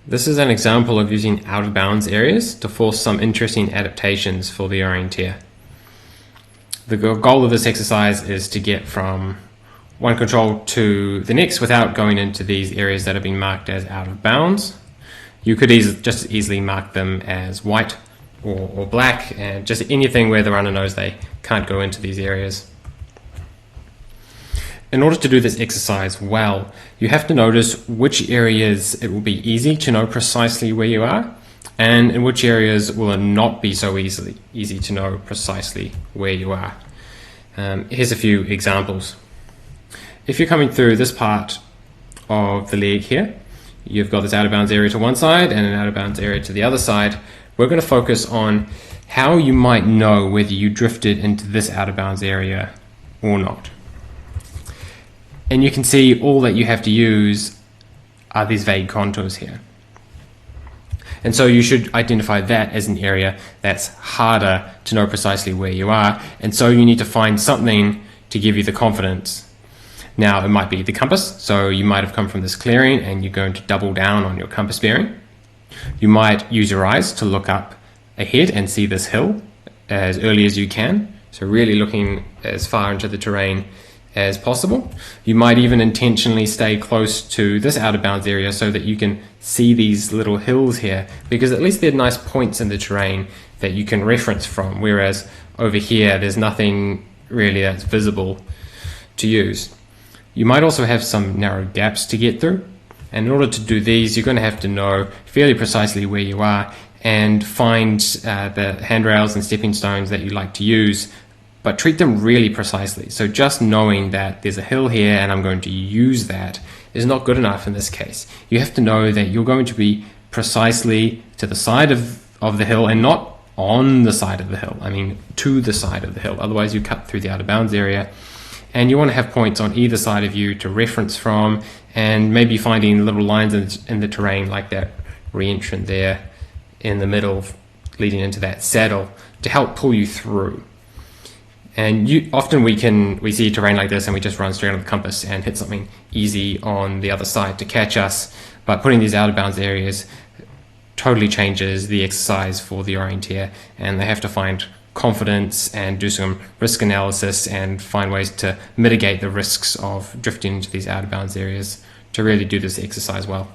This is an example of using out-of-bounds areas to force some interesting adaptations for the orienteer. The goal of this exercise is to get from one control to the next without going into these areas that have been marked as out of bounds. You could just as easily mark them as white or black, and just anything where the runner knows they can't go into these areas. In order to do this exercise well, you have to notice which areas it will be easy to know precisely where you are, and in which areas will it not be so easy to know precisely where you are. Here's a few examples. If you're coming through this part of the leg here, you've got this out of bounds area to one side and an out of bounds area to the other side. We're going to focus on how you might know whether you drifted into this out of bounds area or not. And you can see all that you have to use are these vague contours here. And so you should identify that as an area that's harder to know precisely where you are, and so you need to find something to give you the confidence. Now, it might be the compass, so you might have come from this clearing and you're going to double down on your compass bearing. You might use your eyes to look up ahead and see this hill as early as you can, so really looking as far into the terrain as possible. You might even intentionally stay close to this out of bounds area so that you can see these little hills here, because at least they're nice points in the terrain that you can reference from, whereas over here there's nothing really that's visible to use. You might also have some narrow gaps to get through, and in order to do these you're going to have to know fairly precisely where you are and find the handrails and stepping stones that you like to use, but treat them really precisely. So just knowing that there's a hill here and I'm going to use that is not good enough in this case. You have to know that you're going to be precisely to the side of the hill and not on the side of the hill. I mean, to the side of the hill. Otherwise you cut through the out of bounds area. And you want to have points on either side of you to reference from, and maybe finding little lines in the terrain like that re-entrant there in the middle leading into that saddle to help pull you through. And often we see terrain like this and we just run straight on the compass and hit something easy on the other side to catch us. But putting these out of bounds areas totally changes the exercise for the orienteer, and they have to find confidence and do some risk analysis and find ways to mitigate the risks of drifting into these out of bounds areas to really do this exercise well.